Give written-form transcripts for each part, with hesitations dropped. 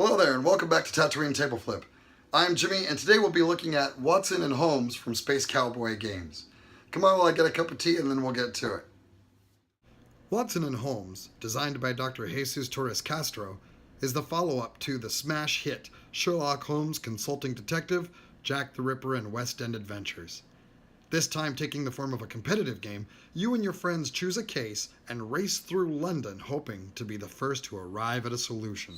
Hello there and welcome back to Tatooine Tableflip. I'm Jimmie and today we'll be looking at Watson and Holmes from Space Cowboy games. Come on while I get a cup of tea and then we'll get to it. Watson and Holmes, designed by Dr. Jesus Torres Castro, is the follow-up to the smash hit Sherlock Holmes Consulting Detective, Jack the Ripper and West End Adventures. This time taking the form of a competitive game, you and your friends choose a case and race through London hoping to be the first to arrive at a solution.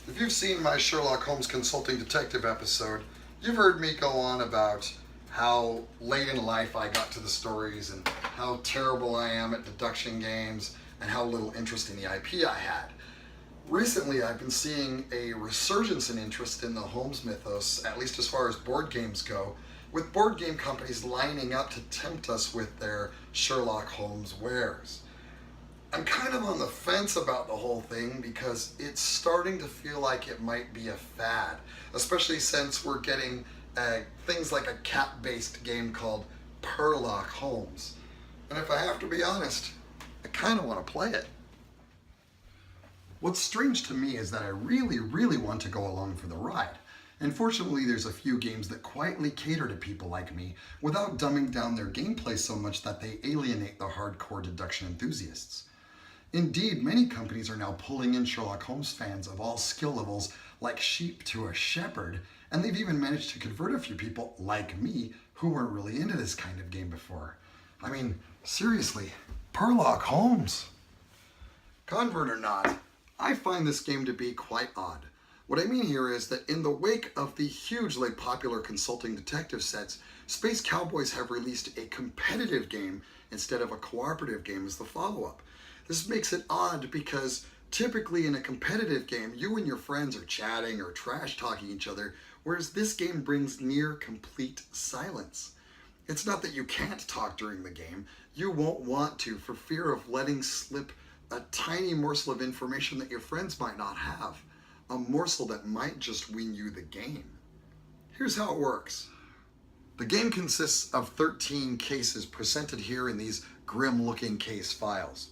If you've seen my Sherlock Holmes Consulting Detective episode, you've heard me go on about how late in life I got to the stories and how terrible I am at deduction games and how little interest in the IP I had. Recently, I've been seeing a resurgence in interest in the Holmes mythos, at least as far as board games go, with board game companies lining up to tempt us with their Sherlock Holmes wares. I'm kind of on the fence about the whole thing because it's starting to feel like it might be a fad, especially since we're getting things like a cat-based game called Sherlock Holmes. And if I have to be honest, I kind of want to play it. What's strange to me is that I really want to go along for the ride. And fortunately, there's a few games that quietly cater to people like me without dumbing down their gameplay so much that they alienate the hardcore deduction enthusiasts. Indeed, many companies are now pulling in Sherlock Holmes fans of all skill levels like sheep to a shepherd, and they've even managed to convert a few people like me who weren't really into this kind of game before. I mean, seriously, Sherlock Holmes. Convert or not, I find this game to be quite odd. What I mean here is that in the wake of the hugely popular consulting detective sets, Space Cowboys have released a competitive game instead of a cooperative game as the follow-up. This makes it odd because typically in a competitive game, you and your friends are chatting or trash-talking each other, whereas this game brings near complete silence. It's not that you can't talk during the game, you won't want to for fear of letting slip a tiny morsel of information that your friends might not have. A morsel that might just win you the game. Here's how it works. The game consists of 13 cases presented here in these grim-looking case files.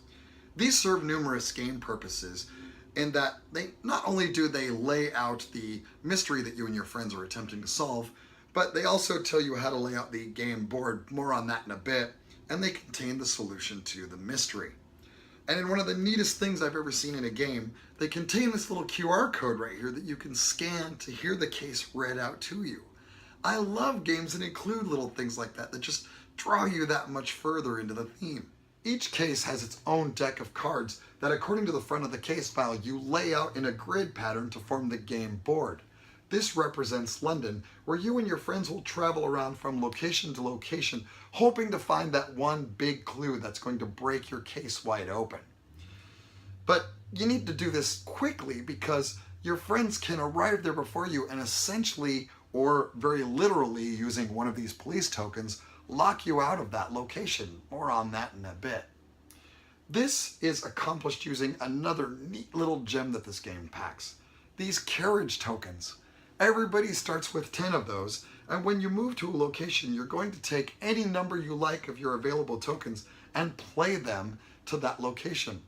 These serve numerous game purposes in that they not only do they lay out the mystery that you and your friends are attempting to solve, but they also tell you how to lay out the game board, more on that in a bit, and they contain the solution to the mystery. And in one of the neatest things I've ever seen in a game, they contain this little QR code right here that you can scan to hear the case read out to you. I love games that include little things like that just draw you that much further into the theme. Each case has its own deck of cards that, according to the front of the case file, you lay out in a grid pattern to form the game board. This represents London, where you and your friends will travel around from location to location, hoping to find that one big clue that's going to break your case wide open. But you need to do this quickly because your friends can arrive there before you and essentially, or very literally using one of these police tokens, lock you out of that location. More on that in a bit. This is accomplished using another neat little gem that this game packs. These carriage tokens. Everybody starts with 10 of those, and when you move to a location, you're going to take any number you like of your available tokens and play them to that location.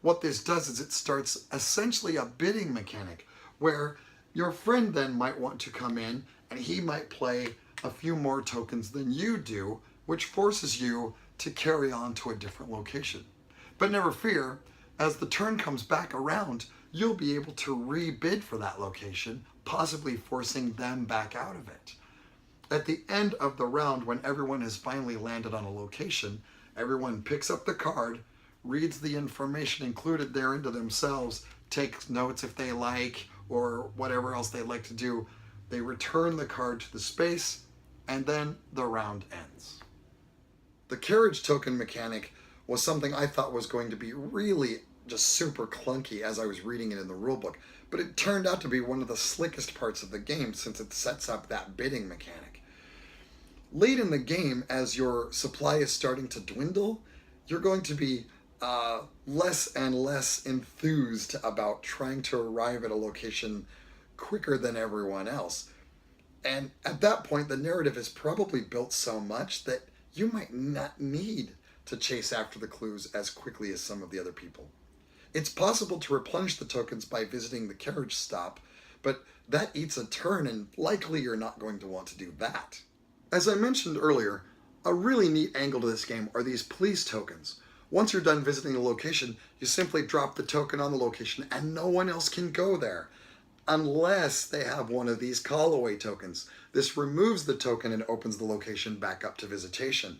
What this does is it starts essentially a bidding mechanic, where your friend then might want to come in and he might play a few more tokens than you do, which forces you to carry on to a different location. But never fear, as the turn comes back around, you'll be able to rebid for that location, possibly forcing them back out of it. At the end of the round, when everyone has finally landed on a location, everyone picks up the card, reads the information included therein to themselves, takes notes if they like, or whatever else they'd like to do. They return the card to the space, and then the round ends. The carriage token mechanic was something I thought was going to be really just super clunky as I was reading it in the rulebook, but it turned out to be one of the slickest parts of the game since it sets up that bidding mechanic. Late in the game, as your supply is starting to dwindle, you're going to be less and less enthused about trying to arrive at a location quicker than everyone else. And at that point, the narrative is probably built so much that you might not need to chase after the clues as quickly as some of the other people. It's possible to replenish the tokens by visiting the carriage stop, but that eats a turn and likely you're not going to want to do that. As I mentioned earlier, a really neat angle to this game are these police tokens. Once you're done visiting a location, you simply drop the token on the location and no one else can go there, unless they have one of these call-away tokens. This removes the token and opens the location back up to visitation.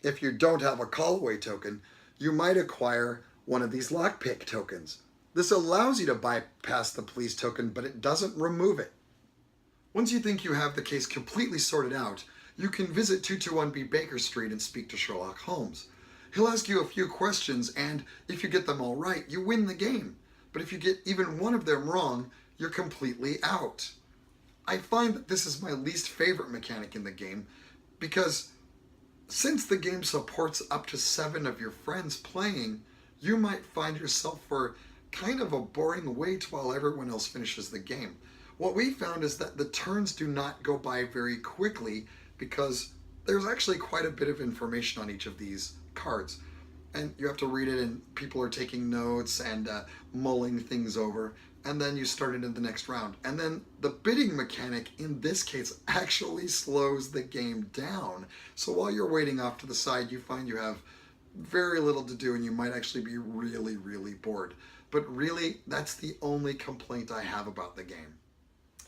If you don't have a call-away token, you might acquire one of these lockpick tokens. This allows you to bypass the police token, but it doesn't remove it. Once you think you have the case completely sorted out, you can visit 221B Baker Street and speak to Sherlock Holmes. He'll ask you a few questions, and if you get them all right, you win the game. But if you get even one of them wrong, you're completely out. I find that this is my least favorite mechanic in the game because since the game supports up to 7 of your friends playing, you might find yourself for kind of a boring wait while everyone else finishes the game. What we found is that the turns do not go by very quickly because there's actually quite a bit of information on each of these cards. And you have to read it and people are taking notes and mulling things over. And then you start into the next round. And then the bidding mechanic in this case actually slows the game down. So while you're waiting off to the side, you find you have very little to do and you might actually be really, really bored. But really, that's the only complaint I have about the game.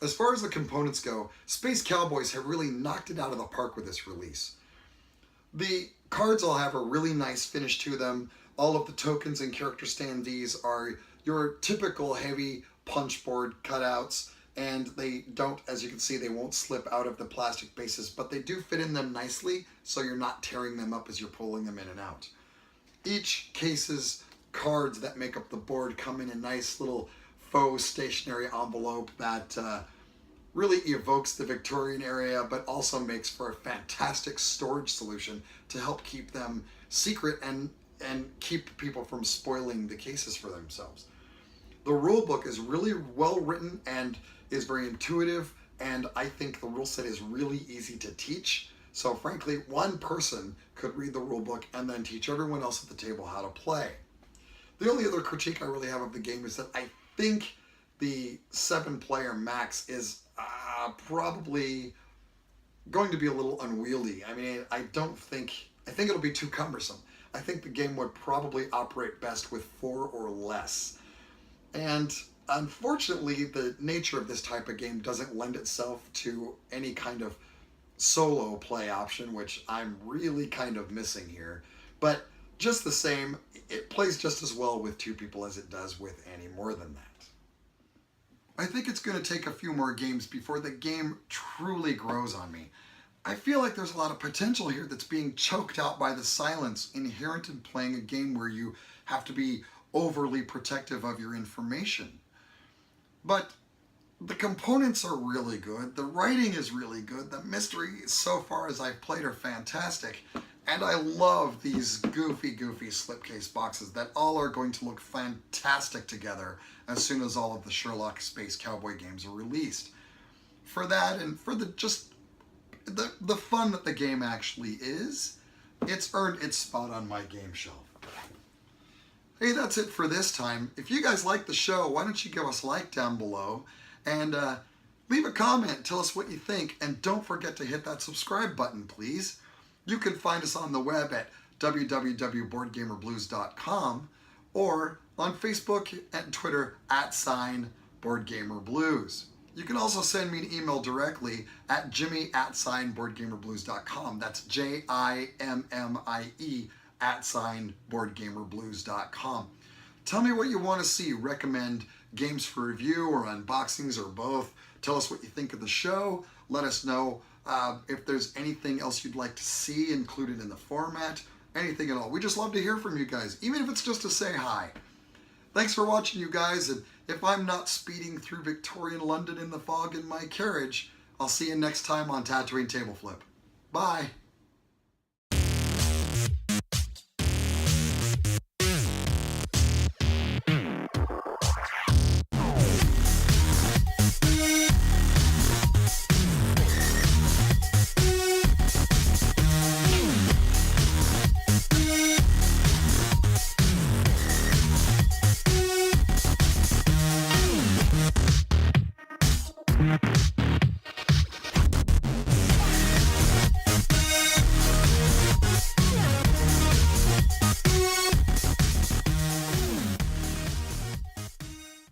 As far as the components go, Space Cowboys have really knocked it out of the park with this release. The cards all have a really nice finish to them. All of the tokens and character standees are your typical heavy punch board cutouts, and they don't, as you can see, they won't slip out of the plastic bases, but they do fit in them nicely, so you're not tearing them up as you're pulling them in and out. Each case's cards that make up the board come in a nice little faux stationary envelope that really evokes the Victorian area, but also makes for a fantastic storage solution to help keep them secret and keep people from spoiling the cases for themselves. The rule book is really well written and is very intuitive, and I think the rule set is really easy to teach. So frankly, one person could read the rule book and then teach everyone else at the table how to play. The only other critique I really have of the game is that I think the 7-player max is probably going to be a little unwieldy. I mean, I think it'll be too cumbersome. I think the game would probably operate best with 4 or less. And unfortunately, the nature of this type of game doesn't lend itself to any kind of solo play option, which I'm really kind of missing here. But just the same, it plays just as well with 2 people as it does with any more than that. I think it's going to take a few more games before the game truly grows on me. I feel like there's a lot of potential here that's being choked out by the silence inherent in playing a game where you have to be overly protective of your information. But the components are really good, the writing is really good, the mysteries so far as I've played are fantastic, and I love these goofy slipcase boxes that all are going to look fantastic together as soon as all of the Sherlock Space Cowboy games are released. For that and for the fun that the game actually is, it's earned its spot on my game shelf. Hey, that's it for this time. If you guys like the show, why don't you give us a like down below and leave a comment, tell us what you think, and don't forget to hit that subscribe button, please. You can find us on the web at www.boardgamerblues.com or on Facebook and Twitter @BoardGamerBlues. You can also send me an email directly at Jimmie@BoardGamerBlues.com. That's JIMMIE @BoardGamerBlues.com. Tell me what you want to see. Recommend games for review or unboxings or both. Tell us what you think of the show. Let us know if there's anything else you'd like to see included in the format. Anything at all. We just love to hear from you guys, even if it's just to say hi. Thanks for watching, you guys, and if I'm not speeding through Victorian London in the fog in my carriage, I'll see you next time on Tatooine Tableflip. Bye!